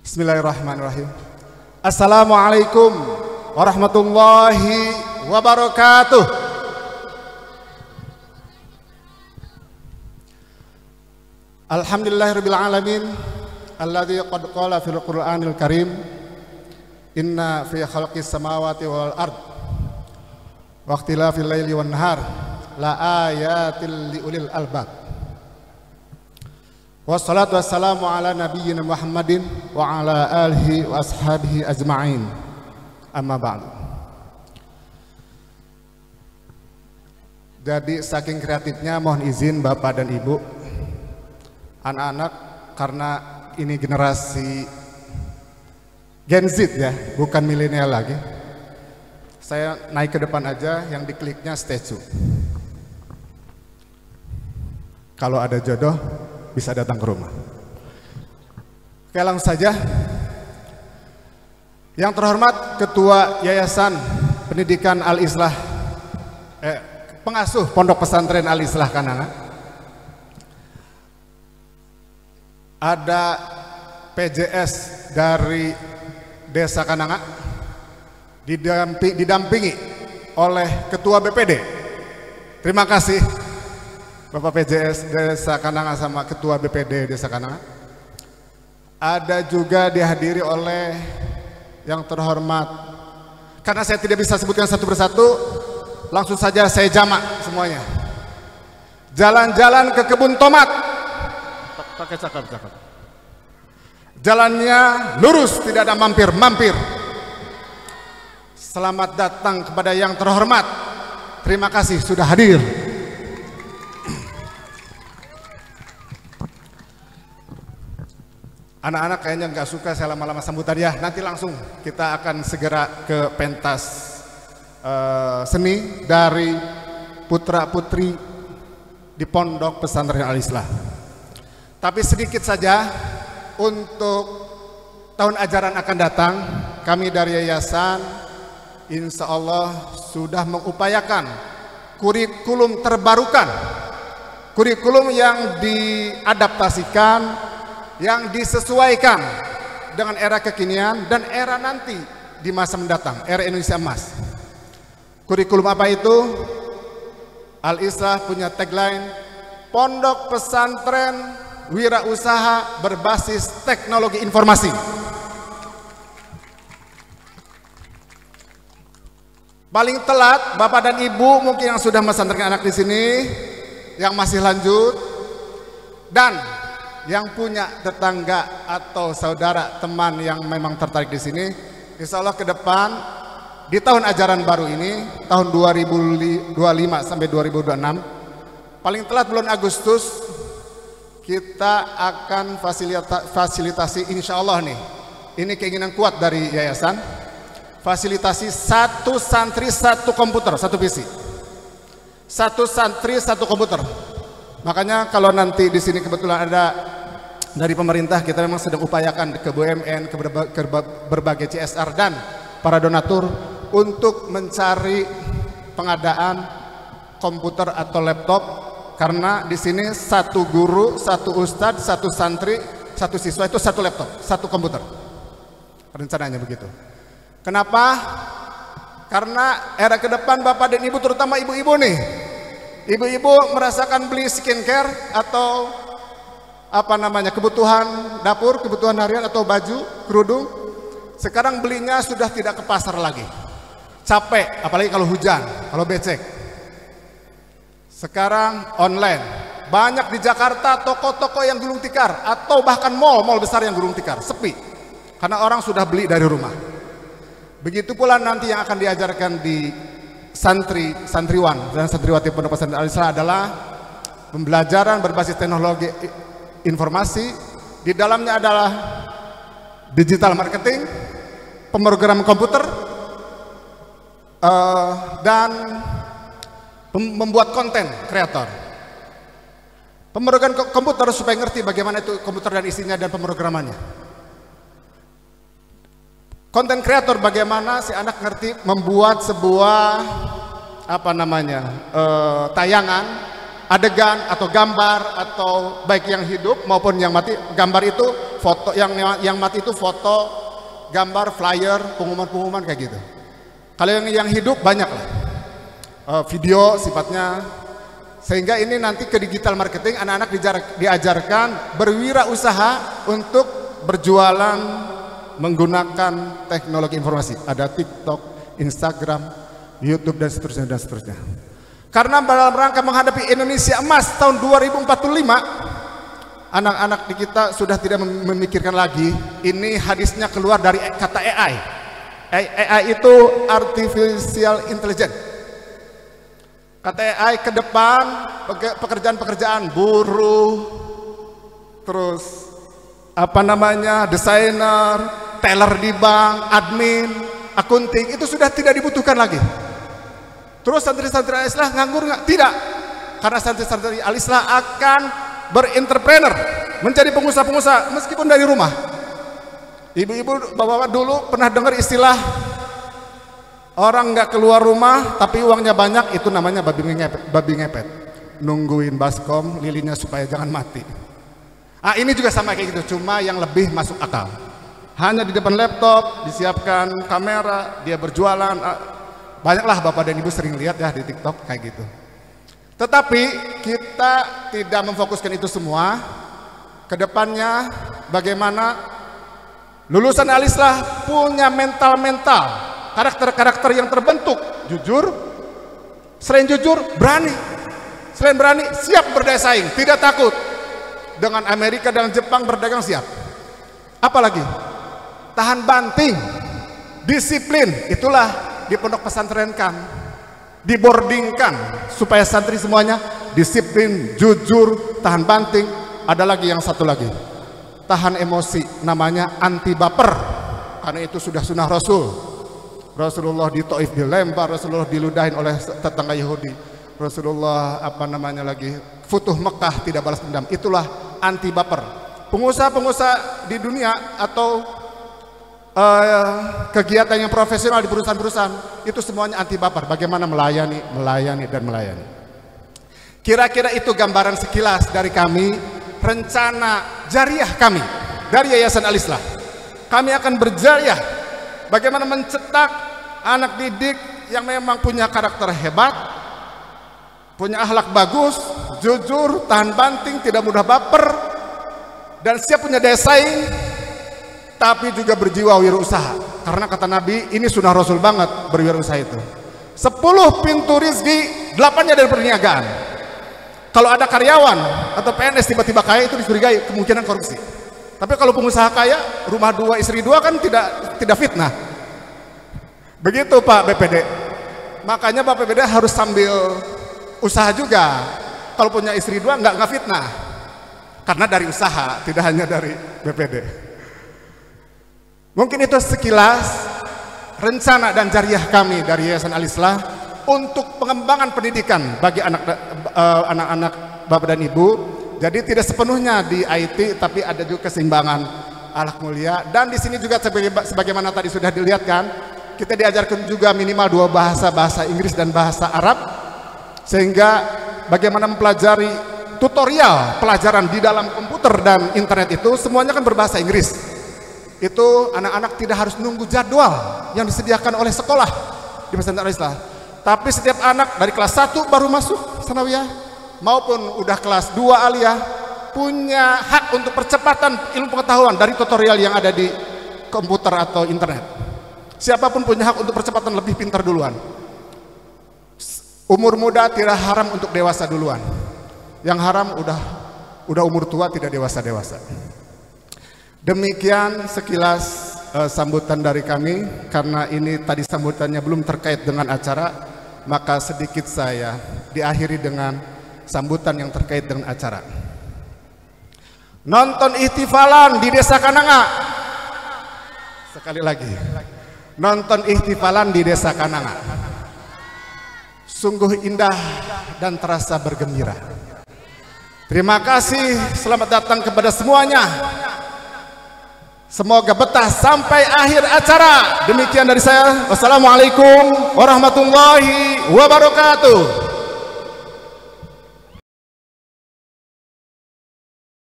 Bismillahirrahmanirrahim. Assalamualaikum warahmatullahi wabarakatuh. Alhamdulillahirabbil alamin alladzi qad qala fil Qur'anil Karim inna fi khalqis samawati wal ard wa ikhtilafil laili wan nahar la ayatil liulil albab. Wassalatu wassalamu ala nabiyyina Muhammadin wa ala alihi wa ashabihi ajma'in. Amma ba'du. Jadi saking kreatifnya mohon izin Bapak dan Ibu, anak-anak, karena ini generasi Gen Z ya, bukan milenial lagi. Saya naik ke depan aja, yang dikliknya statue. Kalau ada jodoh bisa datang ke rumah. Oke, langsung saja. Yang terhormat Ketua Yayasan Pendidikan Al-Islah, pengasuh Pondok Pesantren Al-Islah Kananga. Ada PJS dari Desa Kananga, didampingi oleh Ketua BPD. Terima kasih Bapak PJS Desa Kananga sama Ketua BPD Desa Kananga. Ada juga dihadiri oleh yang terhormat, karena saya tidak bisa sebutkan satu persatu, langsung saja saya jamak semuanya. Jalan-jalan ke kebun tomat, pakai cakap-cakap. Jalannya lurus, tidak ada mampir-mampir. Selamat datang kepada yang terhormat. Terima kasih sudah hadir. Anak-anak kayaknya nggak suka saya lama-lama sambutan ya. Nanti langsung kita akan segera ke pentas seni dari putra-putri di Pondok Pesantren Al-Islah. Tapi sedikit saja, untuk tahun ajaran akan datang, kami dari yayasan insya Allah sudah mengupayakan kurikulum terbarukan, kurikulum yang diadaptasikan, yang disesuaikan dengan era kekinian dan era nanti di masa mendatang, era Indonesia Emas. Kurikulum apa itu? Al-Islah punya tagline, Pondok Pesantren Wirausaha Berbasis Teknologi Informasi. Paling telat Bapak dan Ibu mungkin yang sudah mesantrenkan anak di sini, yang masih lanjut, dan yang punya tetangga atau saudara teman yang memang tertarik di sini, insya Allah ke depan di tahun ajaran baru ini, tahun 2025 sampai 2026, paling telat bulan Agustus kita akan fasilitasi insya Allah nih, ini keinginan kuat dari yayasan, fasilitasi satu santri satu komputer, satu PC, satu santri satu komputer. Makanya kalau nanti di sini kebetulan ada dari pemerintah, kita memang sedang upayakan ke BUMN, ke berbagai CSR dan para donatur untuk mencari pengadaan komputer atau laptop, karena di sini satu guru, satu ustadz, satu santri, satu siswa itu satu laptop, satu komputer. Rencananya begitu. Kenapa? Karena era ke depan Bapak dan Ibu, terutama ibu-ibu nih, ibu-ibu merasakan beli skincare atau apa namanya, kebutuhan dapur, kebutuhan harian atau baju, kerudung, sekarang belinya sudah tidak ke pasar lagi. Capek, apalagi kalau hujan, kalau becek. Sekarang online. Banyak di Jakarta toko-toko yang gulung tikar atau bahkan mall besar yang gulung tikar, sepi. Karena orang sudah beli dari rumah. Begitu pula nanti yang akan diajarkan di santriwan dan santriwati Pondok Pesantren Al-Islah adalah pembelajaran berbasis teknologi informasi. Di dalamnya adalah digital marketing, pemrograman komputer, dan membuat konten kreator. Pemrograman komputer supaya ngerti bagaimana itu komputer dan isinya dan pemrogramannya. Konten kreator bagaimana si anak ngerti membuat sebuah apa namanya tayangan adegan atau gambar, atau baik yang hidup maupun yang mati. Gambar itu foto, yang mati itu foto, gambar, flyer, pengumuman-pengumuman kayak gitu. Kalau yang hidup banyak lah, video sifatnya. Sehingga ini nanti ke digital marketing, anak-anak diajarkan berwirausaha untuk berjualan menggunakan teknologi informasi. Ada TikTok, Instagram, YouTube, dan seterusnya dan seterusnya. Karena dalam rangka menghadapi Indonesia Emas tahun 2045, anak-anak di kita sudah tidak memikirkan lagi. Ini hadisnya keluar dari kata AI. AI itu Artificial Intelligence. Kata AI ke depan, pekerjaan-pekerjaan buruh, terus desainer, teller di bank, admin, akunting, itu sudah tidak dibutuhkan lagi. Terus santri-santri Al-Islah nganggur nggak? Tidak, karena santri-santri Al-Islah akan berentrepreneur, menjadi pengusaha-pengusaha meskipun dari rumah. Ibu-ibu, bapak-bapak dulu pernah dengar istilah orang nggak keluar rumah tapi uangnya banyak, itu namanya babi ngepet. Nungguin baskom lilinnya supaya jangan mati. Ini juga sama kayak gitu, cuma yang lebih masuk akal. Hanya di depan laptop, disiapkan kamera, dia berjualan. Banyaklah bapak dan ibu sering lihat ya di TikTok kayak gitu. Tetapi kita tidak memfokuskan itu semua. Kedepannya bagaimana lulusan Al-Islah punya mental-mental, karakter-karakter yang terbentuk, jujur, selain jujur, berani, selain berani, siap berdaya saing, tidak takut dengan Amerika dan Jepang berdagang, siap. Apalagi tahan banting, disiplin. Itulah di pondok pesantren kan diboardingkan supaya santri semuanya disiplin, jujur, tahan banting. Ada lagi yang satu lagi, tahan emosi, namanya anti baper, karena itu sudah sunnah Rasul. Rasulullah di Taif dilempar, Rasulullah diludahin oleh tetangga Yahudi, Rasulullah Futuh Mekah tidak balas dendam. Itulah anti baper. Pengusaha-pengusaha di dunia atau kegiatan yang profesional di perusahaan-perusahaan itu semuanya anti baper. Bagaimana melayani dan melayani. Kira-kira itu gambaran sekilas dari kami, rencana jariah kami dari Yayasan Al-Islah. Kami akan berjariah bagaimana mencetak anak didik yang memang punya karakter hebat, punya akhlak bagus, jujur, tahan banting, tidak mudah baper, dan siap punya daya saing, tapi juga berjiwa wirausaha. Karena kata Nabi, ini sunnah Rasul banget berwirausaha itu. 10 pintu rizki, 8-nya dari perniagaan. Kalau ada karyawan atau PNS tiba-tiba kaya, itu dicurigai kemungkinan korupsi. Tapi kalau pengusaha kaya, rumah 2, istri 2 kan tidak fitnah. Begitu Pak BPD. Makanya Pak BPD harus sambil usaha juga. Kalau punya istri 2 nggak fitnah. Karena dari usaha, tidak hanya dari BPD. Mungkin itu sekilas rencana dan jariah kami dari Yayasan Al-Islah untuk pengembangan pendidikan bagi anak-anak Bapak dan Ibu. Jadi tidak sepenuhnya di IT, tapi ada juga keseimbangan akhlak mulia. Dan di sini juga sebagaimana tadi sudah dilihatkan, kita diajarkan juga minimal 2 bahasa Inggris dan bahasa Arab, sehingga bagaimana mempelajari tutorial pelajaran di dalam komputer dan internet itu semuanya kan berbahasa Inggris. Itu anak-anak tidak harus nunggu jadwal yang disediakan oleh sekolah di pesantren Al-Islah. Tapi setiap anak dari kelas 1 baru masuk sanawiyah maupun udah kelas 2 aliyah punya hak untuk percepatan ilmu pengetahuan dari tutorial yang ada di komputer atau internet. Siapapun punya hak untuk percepatan lebih pintar duluan. Umur muda tidak haram untuk dewasa duluan. Yang haram udah umur tua tidak dewasa-dewasa. Demikian sekilas sambutan dari kami. Karena ini tadi sambutannya belum terkait dengan acara, maka sedikit saya diakhiri dengan sambutan yang terkait dengan acara. Nonton ihtifalan di Desa Kananga. Sekali lagi. Nonton ihtifalan di Desa Kananga. Sungguh indah dan terasa bergembira. Terima kasih, selamat datang kepada semuanya. Semoga betah sampai akhir acara. Demikian dari saya. Wassalamualaikum warahmatullahi wabarakatuh.